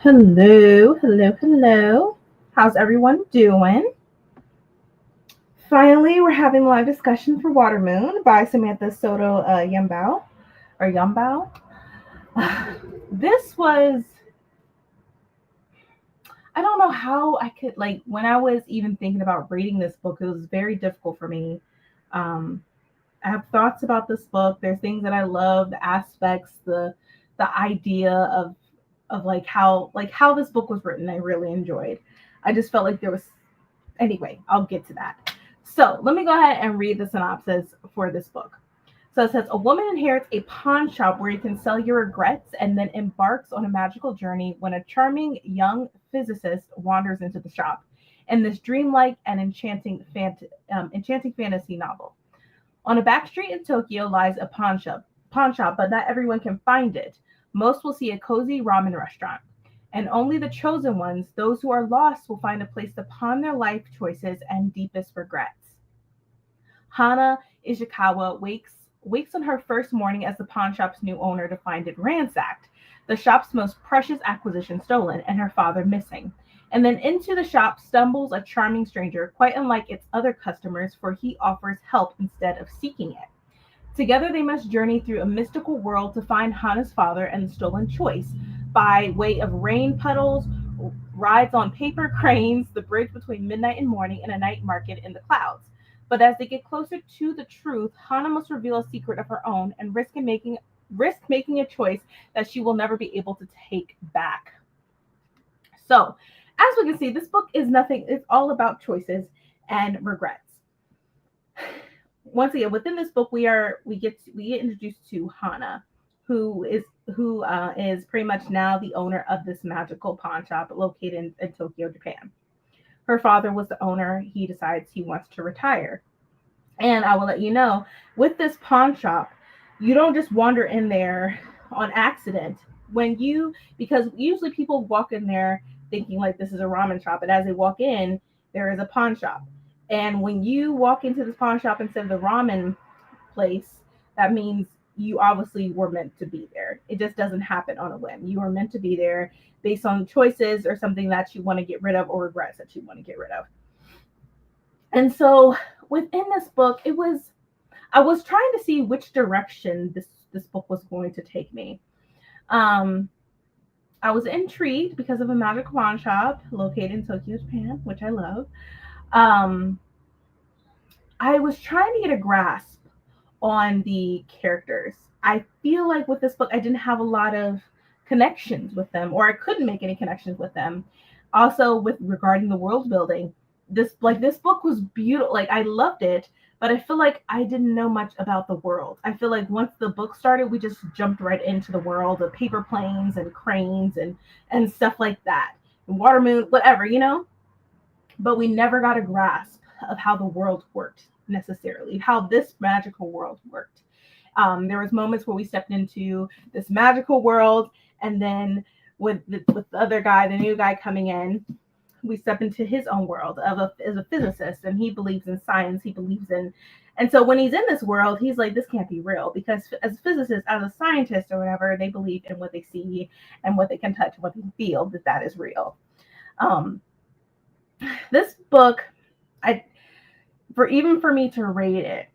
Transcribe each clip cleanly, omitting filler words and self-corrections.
Hello, hello, hello. How's everyone doing? Finally, we're having a live discussion for Water Moon by Samantha Soto Yumbao or Yumbao. This was, I don't know how I could, like, when I was even thinking about reading this book, it was very difficult for me. Um, I have thoughts about this book. There's things that I love, the aspects, the idea of like how this book was written. I really enjoyed. I just felt like there was anyway, I'll get to that. So let me go ahead and read the synopsis for this book. So it says a woman inherits a pawn shop where you can sell your regrets and then embarks on a magical journey when a charming young physicist wanders into the shop in this dreamlike and enchanting fantasy novel. On a back street in Tokyo lies a pawn shop, but not everyone can find it. Most will see a cozy ramen restaurant. And only the chosen ones, those who are lost, will find a place to pawn their life choices and deepest regrets. Hana Ishikawa wakes on her first morning as the pawn shop's new owner to find it ransacked, the shop's most precious acquisition stolen, and her father missing. And then into the shop stumbles a charming stranger, quite unlike its other customers, for he offers help instead of seeking it. Together they must journey through a mystical world to find Hana's father and the stolen choice by way of rain puddles, rides on paper cranes, the bridge between midnight and morning, and a night market in the clouds. But as they get closer to the truth, Hana must reveal a secret of her own and risk making a choice that she will never be able to take back. So, as we can see, this book is nothing, it's all about choices and regrets. Once again, within this book, we get introduced to Hana, who is pretty much now the owner of this magical pawn shop located in Tokyo, Japan. Her father was the owner. He decides he wants to retire. And I will let you know, with this pawn shop, you don't just wander in there on accident. Because usually people walk in there thinking like this is a ramen shop, and as they walk in, there is a pawn shop. And when you walk into this pawn shop instead of the ramen place, that means you obviously were meant to be there. It just doesn't happen on a whim. You are meant to be there based on choices or something that you want to get rid of or regrets that you want to get rid of. And so within this book, I was trying to see which direction this book was going to take me. Um, I was intrigued because of a magic pawn shop located in Tokyo, Japan, which I love. Um, I was trying to get a grasp on the characters. I feel like with this book, I didn't have a lot of connections with them, or I couldn't make any connections with them. Also, with regarding the world building, this book was beautiful. Like I loved it, but I feel like I didn't know much about the world. I feel like once the book started, we just jumped right into the world of paper planes and cranes and stuff like that, and water moon, whatever. But we never got a grasp of how the world worked necessarily, how this magical world worked. There was moments where we stepped into this magical world, and then with the other guy, the new guy coming in, we step into his own world as a physicist, and he believes in science. He believes in, and so when he's in this world, he's like, this can't be real because as a physicist, as a scientist or whatever, they believe in what they see and what they can touch, what they can feel that is real. Um, this book, I for me to rate it,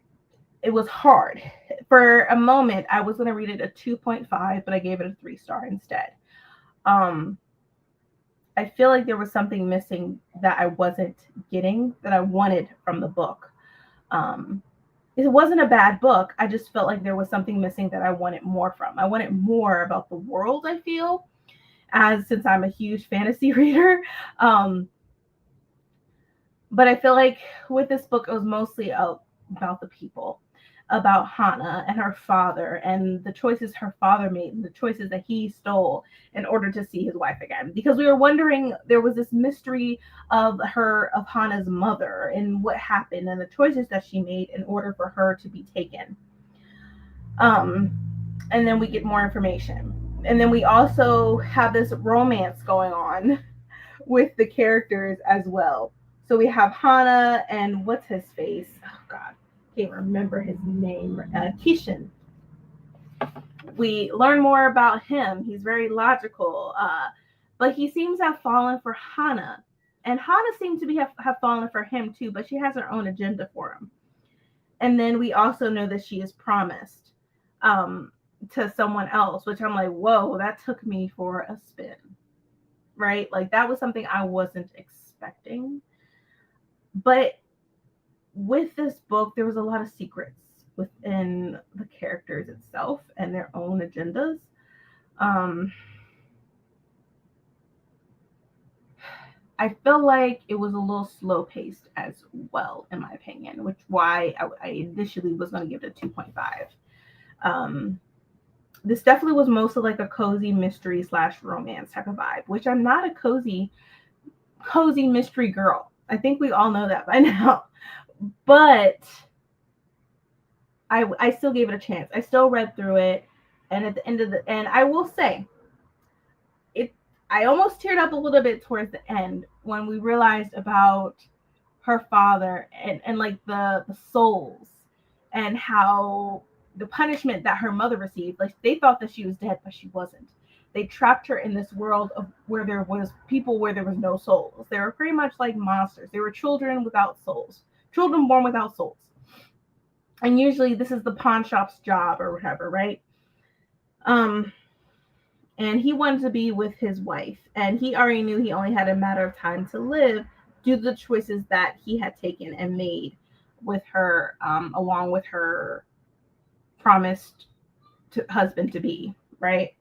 it was hard. For a moment, I was going to read it a 2.5, but I gave it a 3 star instead. Um, I feel like there was something missing that I wasn't getting that I wanted from the book. Um, it wasn't a bad book. I just felt like there was something missing that I wanted more from. I wanted more about the world, I feel, as since I'm a huge fantasy reader. Um, but I feel like with this book, it was mostly about the people, about Hana and her father, and the choices her father made, and the choices that he stole in order to see his wife again. Because we were wondering, there was this mystery of Hana's mother and what happened and the choices that she made in order for her to be taken. Um, and then we get more information. And then we also have this romance going on with the characters as well. So we have Hana and what's his face? Oh God, can't remember his name. Kishin. we learn more about him. He's very logical, but he seems to have fallen for Hana. And Hana seems to have fallen for him too, but she has her own agenda for him. And then we also know that she is promised to someone else, which I'm like, whoa, that took me for a spin, right? Like that was something I wasn't expecting. But with this book, there was a lot of secrets within the characters itself and their own agendas. I feel like it was a little slow paced as well, in my opinion, which why I initially was going to give it a 2.5. This definitely was mostly like a cozy mystery / romance type of vibe, which I'm not a cozy mystery girl. I think we all know that by now, but I still gave it a chance. I still read through it, and at the end of and I will say, I almost teared up a little bit towards the end when we realized about her father and like the souls and how the punishment that her mother received. Like they thought that she was dead, but she wasn't. They trapped her in this world of where there was people where there was no souls. They were pretty much like monsters. They were children without souls, children born without souls. And usually this is the pawn shop's job or whatever, right? And he wanted to be with his wife, and he already knew he only had a matter of time to live due to the choices that he had taken and made with her, along with her promised husband to be, right?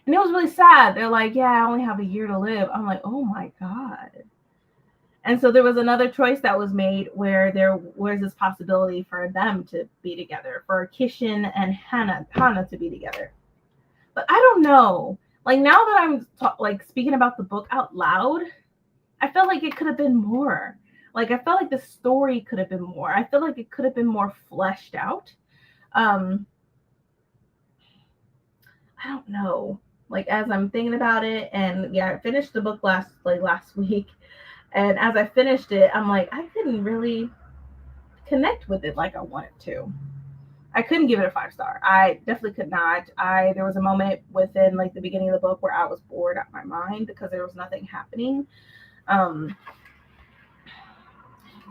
And it was really sad. They're like, yeah, I only have a year to live. I'm like, oh my God. And so there was another choice that was made where there was this possibility for them to be together, for Kishin and Hana to be together. But I don't know. Like now that I'm speaking about the book out loud, I felt like it could have been more. Like I felt like the story could have been more. I feel like it could have been more fleshed out. I don't know. Like as I'm thinking about it, and yeah, I finished the book last week, and as I finished it, I'm like, I couldn't really connect with it like I wanted to. I couldn't give it a 5-star. I definitely could not. There was a moment within like the beginning of the book where I was bored out of my mind because there was nothing happening.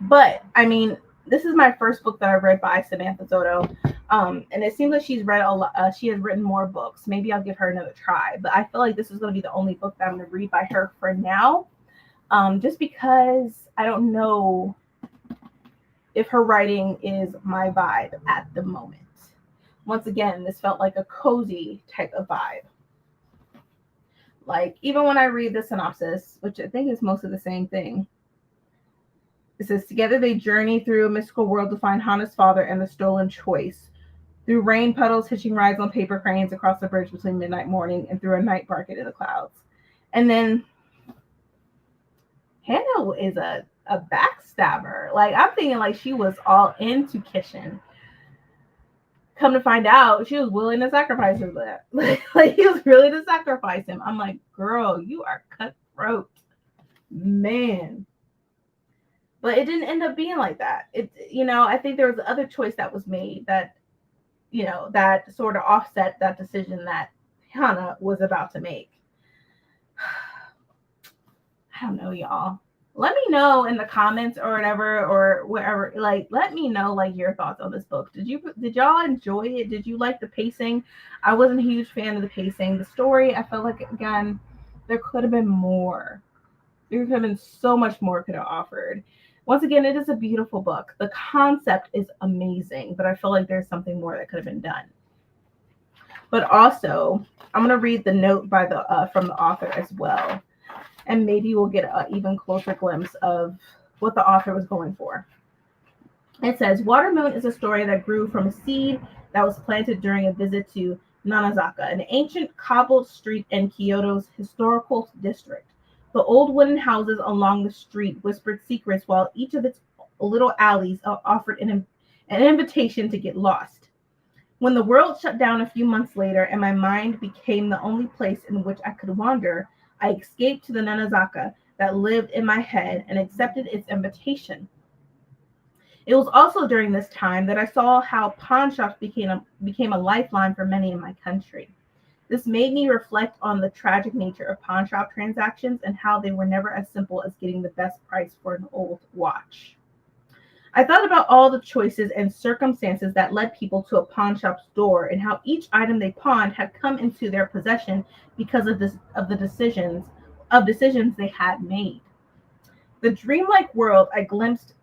But I mean, this is my first book that I read by Samantha Soto. And it seems like she's read a lot. She has written more books. Maybe I'll give her another try. But I feel like this is going to be the only book that I'm going to read by her for now. Just because I don't know if her writing is my vibe at the moment. Once again, this felt like a cozy type of vibe. Like, even when I read the synopsis, which I think is mostly the same thing, it says, together they journey through a mystical world to find Hana's father and the stolen choice. Through rain puddles, hitching rides on paper cranes across the bridge between midnight morning and through a night market in the clouds. And then Hana is a backstabber. Like, I'm thinking like she was all into Kishin. Come to find out, she was willing to sacrifice him. Like he was willing to sacrifice him. I'm like, girl, you are cutthroat, man. But it didn't end up being like that. I think there was other choice that was made that, that sort of offset that decision that Hana was about to make. I don't know, y'all. Let me know in the comments or whatever, or wherever. Like, let me know like your thoughts on this book. Did y'all enjoy it? Did you like the pacing? I wasn't a huge fan of the pacing. The story, I felt like, again, there could have been more. There could have been so much more could have offered. Once again, it is a beautiful book. The concept is amazing, but I feel like there's something more that could have been done. But also, I'm gonna read the note by from the author as well. And maybe we'll get an even closer glimpse of what the author was going for. It says, Watermoon is a story that grew from a seed that was planted during a visit to Nanazaka, an ancient cobbled street in Kyoto's historical district. The old wooden houses along the street whispered secrets, while each of its little alleys offered an invitation to get lost. When the world shut down a few months later and my mind became the only place in which I could wander, I escaped to the Nanazaka that lived in my head and accepted its invitation. It was also during this time that I saw how pawn shops became a lifeline for many in my country. This made me reflect on the tragic nature of pawn shop transactions and how they were never as simple as getting the best price for an old watch. I thought about all the choices and circumstances that led people to a pawn shop's door and how each item they pawned had come into their possession because of the decisions they had made. The dreamlike world I glimpsed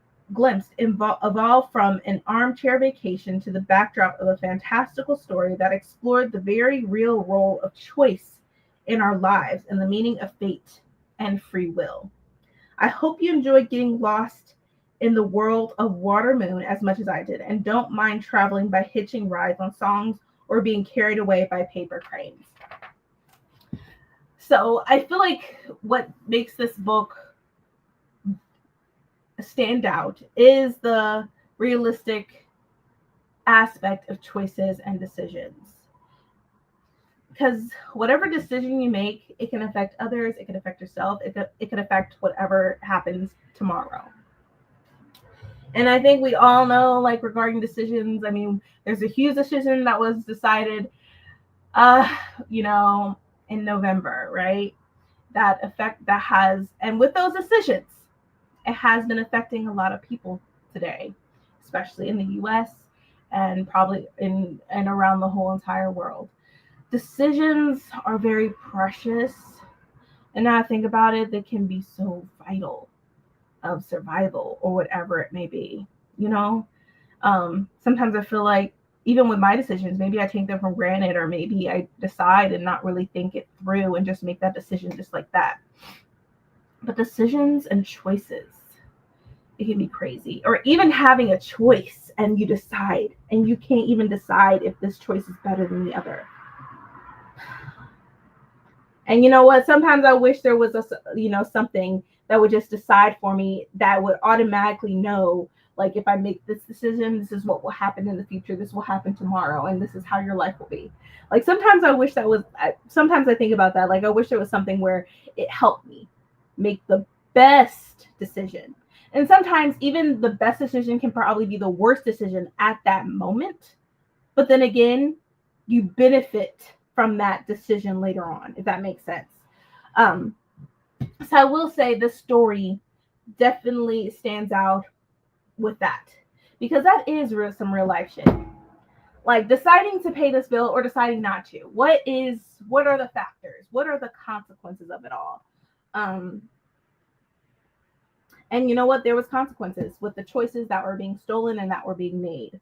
evolved from an armchair vacation to the backdrop of a fantastical story that explored the very real role of choice in our lives and the meaning of fate and free will. I hope you enjoyed getting lost in the world of Water Moon as much as I did, and don't mind traveling by hitching rides on songs or being carried away by paper cranes. So I feel like what makes this book stand out is the realistic aspect of choices and decisions. Because whatever decision you make, it can affect others, it can affect yourself, it can affect whatever happens tomorrow. And I think we all know, like, regarding decisions, I mean, there's a huge decision that was decided, uh, you know, in November, right? That has, and with those decisions, it has been affecting a lot of people today, especially in the US and probably in and around the whole entire world. Decisions are very precious. And now I think about it, they can be so vital of survival or whatever it may be, you know? Sometimes I feel like even with my decisions, maybe I take them for granted, or maybe I decide and not really think it through and just make that decision just like that. But decisions and choices, it can be crazy. Or even having a choice and you decide, and you can't even decide if this choice is better than the other. And you know what? Sometimes I wish there was something that would just decide for me, that would automatically know, like, if I make this decision, this is what will happen in the future. This will happen tomorrow, and this is how your life will be. Like, sometimes I wish that was. Sometimes I think about that. Like, I wish there was something where it helped me make the best decision. And sometimes even the best decision can probably be the worst decision at that moment. But then again, you benefit from that decision later on, if that makes sense. So I will say this story definitely stands out with that, because that is some real life shit. Like, deciding to pay this bill or deciding not to. What are the factors? What are the consequences of it all? And you know what? There was consequences with the choices that were being stolen and that were being made.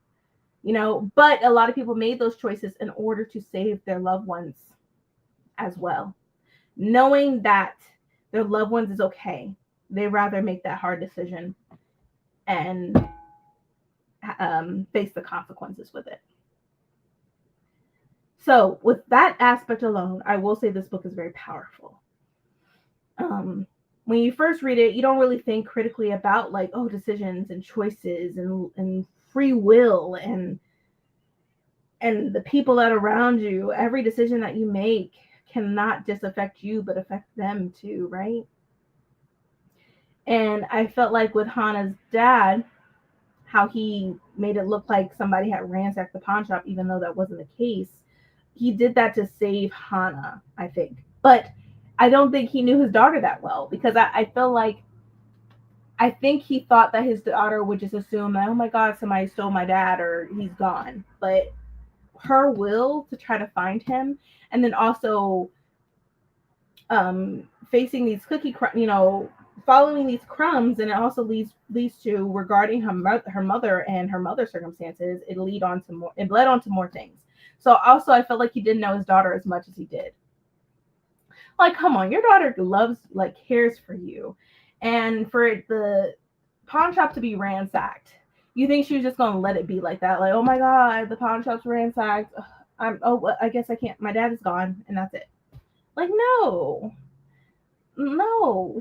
But a lot of people made those choices in order to save their loved ones as well. Knowing that their loved ones is okay, they rather make that hard decision and face the consequences with it. So with that aspect alone, I will say this book is very powerful. When you first read it, you don't really think critically about, like, decisions and choices and free will and the people that are around you. Every decision that you make cannot just affect you, but affect them too, right? And I felt like with Hannah's dad, how he made it look like somebody had ransacked the pawn shop, even though that wasn't the case. He did that to save Hannah, I think. But I don't think he knew his daughter that well, because I feel like, I think he thought that his daughter would just assume that, oh my God, somebody stole my dad or he's gone. But her will to try to find him, and then also facing these following these crumbs, and it also leads to, regarding her mother and her mother's circumstances, it led on to more things. So also I felt like he didn't know his daughter as much as he did. Like, come on, your daughter cares for you, and for the pawn shop to be ransacked, you think she was just gonna let it be like that? Like, oh my God, the pawn shop's ransacked. I guess I can't. My dad is gone, and that's it. Like, no,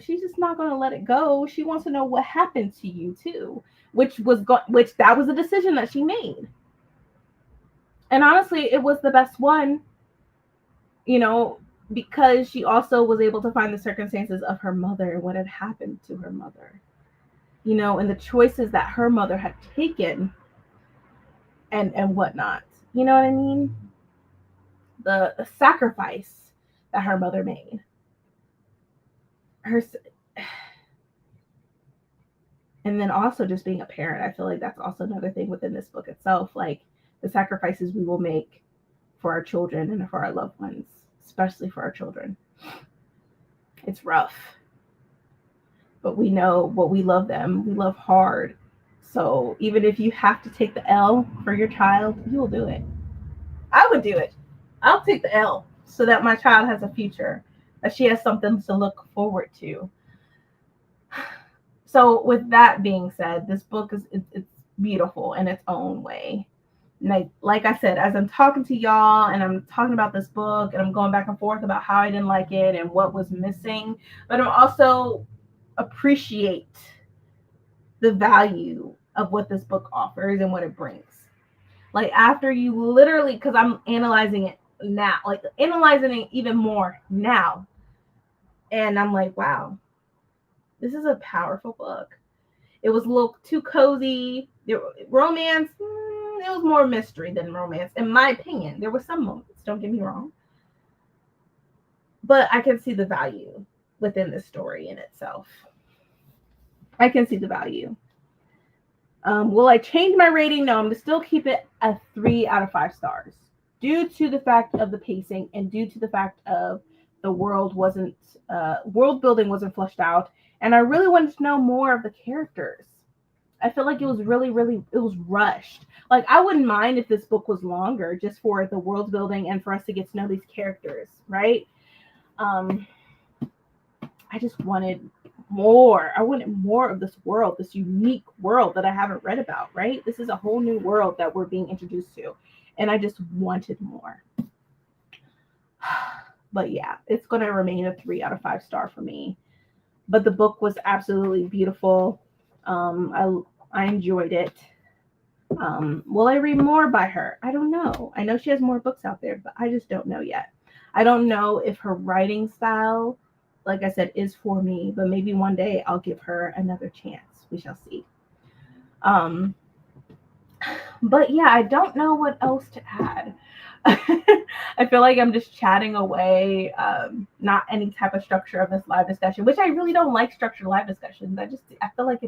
she's just not gonna let it go. She wants to know what happened to you too, which that was a decision that she made, and honestly, it was the best one. Because she also was able to find the circumstances of her mother and what had happened to her mother. and the choices that her mother had taken and whatnot. You know what I mean? The sacrifice that her mother made. Her and then also just being a parent. I feel like that's also another thing within this book itself, like the sacrifices we will make for our children and for our loved ones, especially for our children. It's rough. But we know what we love them. We love hard. So even if you have to take the L for your child, you will do it. I would do it. I'll take the L so that my child has a future, that she has something to look forward to. So with that being said, this book it's beautiful in its own way. Like I said, as I'm talking to y'all and I'm talking about this book and I'm going back and forth about how I didn't like it and what was missing, but I'm also appreciate the value of what this book offers and what it brings. Like after you literally, because I'm analyzing it now, like analyzing it even more now, and I'm like, wow, this is a powerful book. It was a little too cozy. Romance, it was more mystery than romance, in my opinion. There were some moments, don't get me wrong. But I can see the value within the story in itself. I can see the value. Will I change my rating? No, I'm going to still keep it a 3 out of 5 stars due to the fact of the pacing and due to the fact of the world building wasn't fleshed out. And I really wanted to know more of the characters. I feel like it was it was rushed. Like I wouldn't mind if this book was longer just for the world building and for us to get to know these characters, right? I just wanted more. I wanted more of this world, this unique world that I haven't read about, right? This is a whole new world that we're being introduced to. And I just wanted more. But yeah, it's going to remain a 3 out of 5 star for me. But the book was absolutely beautiful. I enjoyed it. Will I read more by her? I don't know. I know she has more books out there, but I just don't know yet. I don't know if her writing style, like I said, is for me, but maybe one day I'll give her another chance. We shall see. But yeah, I don't know what else to add. I feel like I'm just chatting away, not any type of structure of this live discussion, which I really don't like structured live discussions. I feel like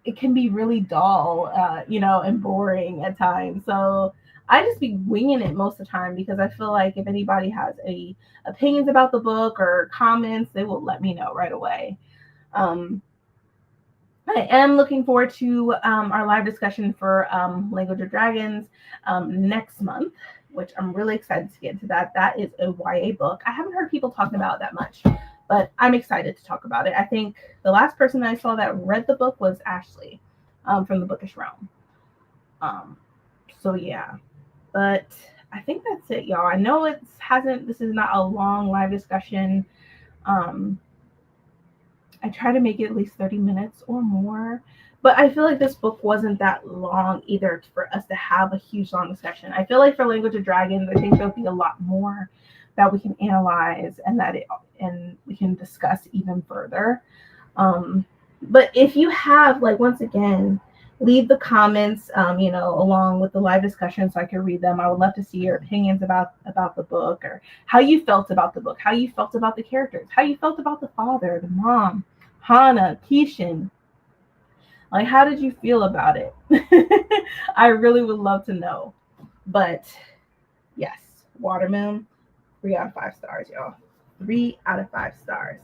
it can be really dull, and boring at times. So I just be winging it most of the time because I feel like if anybody has any opinions about the book or comments, they will let me know right away. I am looking forward to our live discussion for Language of Dragons next month, which I'm really excited to get into that. That is a YA book. I haven't heard people talking about it that much, but I'm excited to talk about it. I think the last person I saw that read the book was Ashley from the Bookish Realm. So yeah, but I think that's it, y'all. I know this is not a long live discussion. I try to make it at least 30 minutes or more. But I feel like this book wasn't that long either for us to have a huge long discussion. I feel like for Language of Dragons, I think there'll be a lot more that we can analyze and we can discuss even further. But if you have, like, once again, leave the comments, along with the live discussion so I can read them. I would love to see your opinions about the book, or how you felt about the book, how you felt about the characters, how you felt about the father, the mom, Hana, Kishin. Like, how did you feel about it? I really would love to know. But yes, Watermoon, 3 out of 5 stars, y'all. 3 out of 5 stars.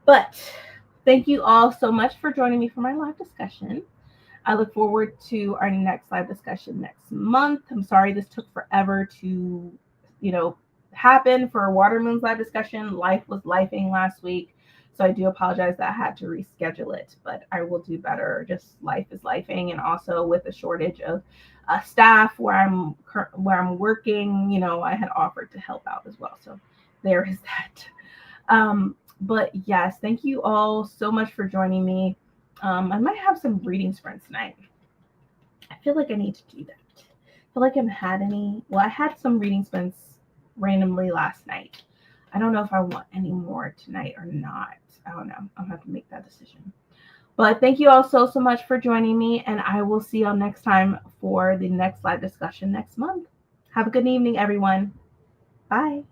But thank you all so much for joining me for my live discussion. I look forward to our next live discussion next month. I'm sorry this took forever to, happen for Watermoon's live discussion. Life was lifing last week, so I do apologize that I had to reschedule it, but I will do better. Just life is lifing, and also with a shortage of staff where I'm working, I had offered to help out as well. So there is that. But yes, thank you all so much for joining me. I might have some reading sprints tonight. I feel like I need to do that. I feel like I haven't had any. Well, I had some reading sprints randomly last night. I don't know if I want any more tonight or not. I don't know. I'll have to make that decision. But thank you all so much for joining me, and I will see y'all next time for the next live discussion next month. Have a good evening, everyone. Bye.